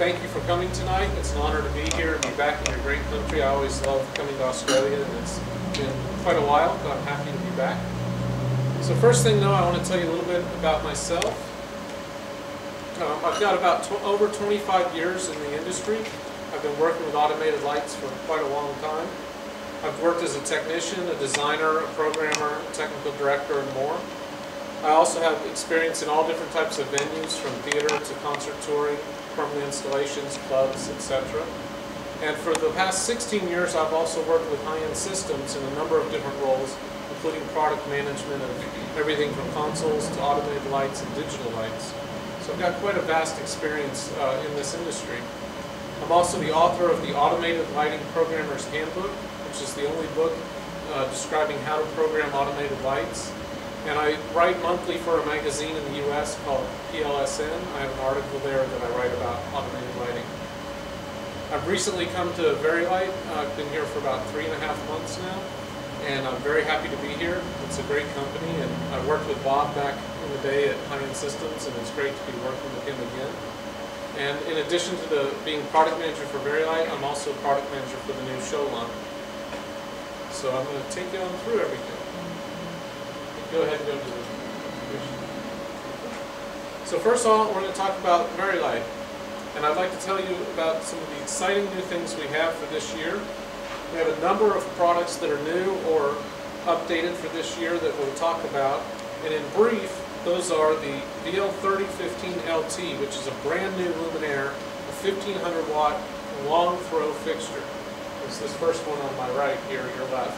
thank you for coming tonight. It's an honor to be here and be back in your great country. I always love coming to Australia, and it's been quite a while, but I'm happy to be back. So first thing though, I want to tell you a little bit about myself. I've got about over 25 years in the industry. I've been working with automated lights for quite a long time. I've worked as a technician, a designer, a programmer, a technical director, and more. I also have experience in all different types of venues, from theater to concert touring, permanent installations, clubs, etc. And for the past 16 years, I've also worked with high-end systems in a number of different roles, including product management of everything from consoles to automated lights and digital lights. So I've got quite a vast experience in this industry. I'm also the author of the Automated Lighting Programmer's Handbook, which is the only book describing how to program automated lights. And I write monthly for a magazine in the US called PLSN. I have an article there that I write about automated lighting. I've recently come to Vari-Lite. I've been here for about 3.5 months now, and I'm very happy to be here. It's a great company, and I worked with Bob back in the day at High-End Systems, and it's great to be working with him again. And in addition to being product manager for Vari-Lite, I'm also product manager for the new show line. So I'm going to take you on through everything. Go ahead and go to the vision. So first of all, we're going to talk about Vari-Lite. And I'd like to tell you about some of the exciting new things we have for this year. We have a number of products that are new or updated for this year that we'll talk about. And in brief, those are the VL3015LT, which is a brand new luminaire, a 1500 watt long throw fixture. It's this first one on my right here, your left.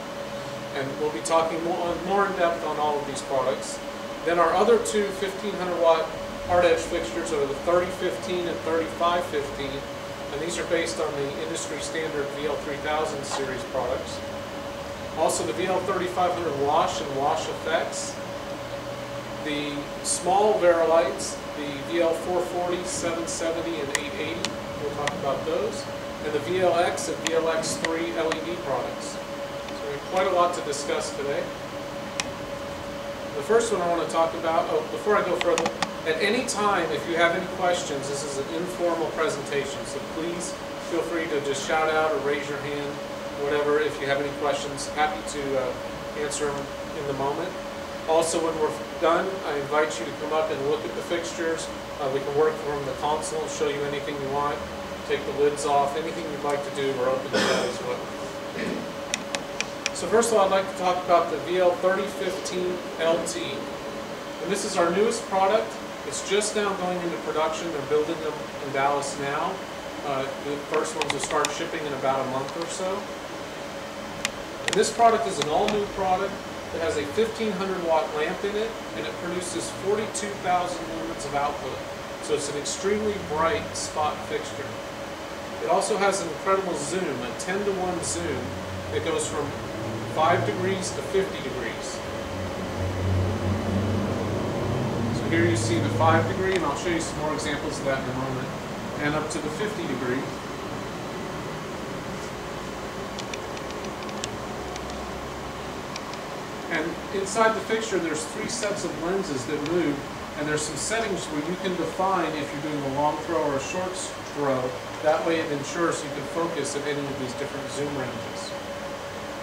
And we'll be talking more in depth on all of these products. Then our other two 1500 watt hard edge fixtures are the 3015 and 3515, and these are based on the industry standard VL3000 series products. Also the VL3500 wash and wash effects, the small Vari-Lites, the VL440, 770, and 880, we'll talk about those, and the VLX and VLX3 LED products. We have quite a lot to discuss today. The first one I want to talk about, before I go further, at any time if you have any questions, this is an informal presentation, so please feel free to just shout out or raise your hand, whatever, if you have any questions. Happy to answer them in the moment. Also, when we're done, I invite you to come up and look at the fixtures. We can work from the console, show you anything you want, take the lids off, anything you'd like to do, we're open to that as well. So first of all, I'd like to talk about the VL3015LT. And this is our newest product. It's just now going into production. They're building them in Dallas now. The first ones will start shipping in about a month or so. And this product is an all-new product that has a 1500 watt lamp in it, and it produces 42,000 lumens of output. So it's an extremely bright spot fixture. It also has an incredible zoom, a 10:1 zoom. It goes from 5 degrees to 50 degrees. So here you see the 5 degree, and I'll show you some more examples of that in a moment, and up to the 50 degree. And inside the fixture there's 3 sets of lenses that move, and there's some settings where you can define if you're doing a long throw or a short throw. That way it ensures you can focus at any of these different zoom ranges.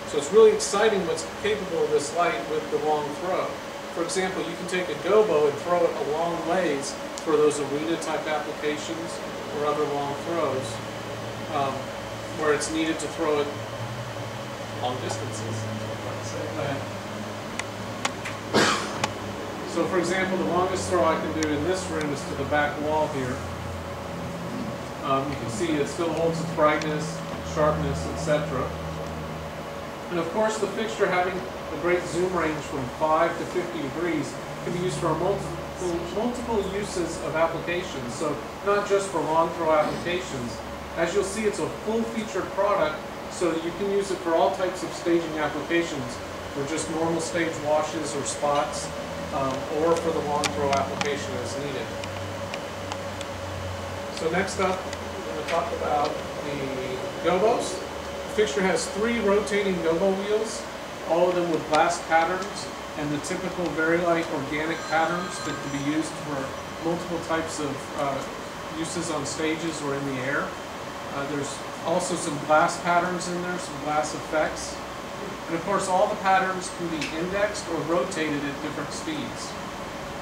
So it's really exciting what's capable of this light with the long throw. For example, you can take a gobo and throw it a long ways for those arena type applications or other long throws where it's needed to throw it long distances. So for example, the longest throw I can do in this room is to the back wall here. You can see it still holds its brightness, sharpness, etc. And of course, the fixture having a great zoom range from 5 to 50 degrees can be used for multiple uses of applications. So not just for long throw applications. As you'll see, it's a full-featured product, so that you can use it for all types of staging applications, for just normal stage washes or spots, or for the long throw application as needed. So next up, we're going to talk about the gobos. The fixture has 3 rotating gobo wheels, all of them with glass patterns, and the typical Vari-Lite organic patterns that can be used for multiple types of uses on stages or in the air. There's also some glass patterns in there, some glass effects. And of course, all the patterns can be indexed or rotated at different speeds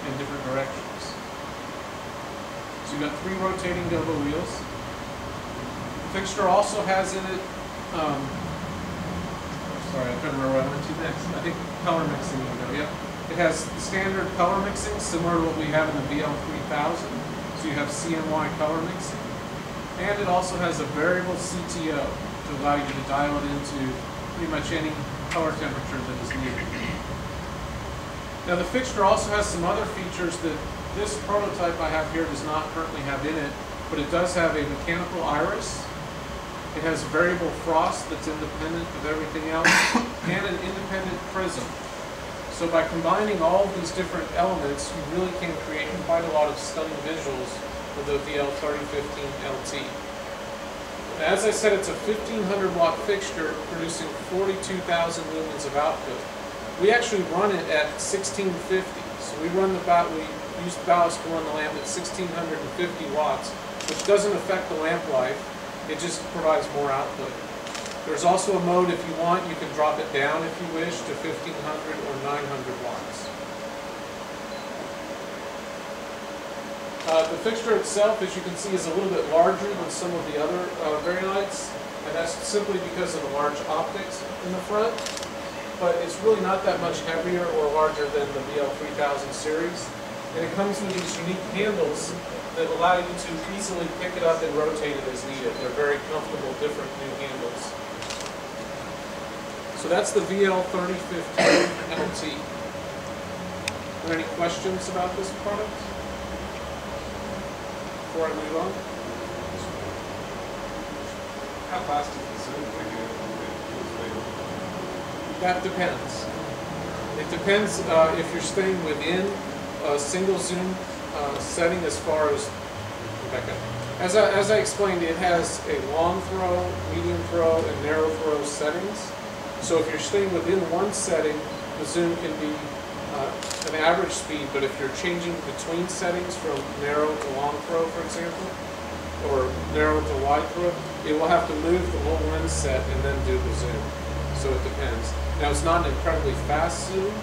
in different directions. So you've got 3 rotating gobo wheels. The fixture also has in it, sorry, I couldn't remember where I went to next. I think color mixing will go, yep. It has standard color mixing, similar to what we have in the VL3000. So you have CMY color mixing. And it also has a variable CTO to allow you to dial it into pretty much any color temperature that is needed. Now the fixture also has some other features that this prototype I have here does not currently have in it, but it does have a mechanical iris. It has variable frost that's independent of everything else, and an independent prism. So by combining all of these different elements, you really can create quite a lot of stunning visuals with the VL3015LT. As I said, it's a 1500 watt fixture producing 42,000 lumens of output. We actually run it at 1650. So we use ballast to run the lamp at 1650 watts, which doesn't affect the lamp life. It just provides more output. There's also a mode, if you want, you can drop it down if you wish to 1500 or 900 watts. The fixture itself, as you can see, is a little bit larger than some of the other Vari-Lites, and that's simply because of the large optics in the front. But it's really not that much heavier or larger than the VL3000 series. And it comes with these unique handles that allow you to easily pick it up and rotate it as needed. They're very comfortable, different new handles. So that's the VL3015LT. Are there any questions about this product before I move on? How fast is the zoom? That depends. It depends if you're staying within a single zoom setting as far as, as I explained, it has a long throw, medium throw, and narrow throw settings. So if you're staying within one setting, the zoom can be an average speed, but if you're changing between settings from narrow to long throw, for example, or narrow to wide throw, it will have to move the whole lens set and then do the zoom. So it depends. Now it's not an incredibly fast zoom,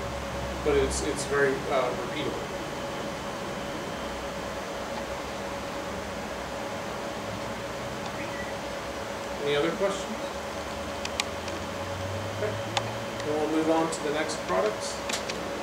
but it's very repeatable. Any other questions? Okay. Then we'll move on to the next products.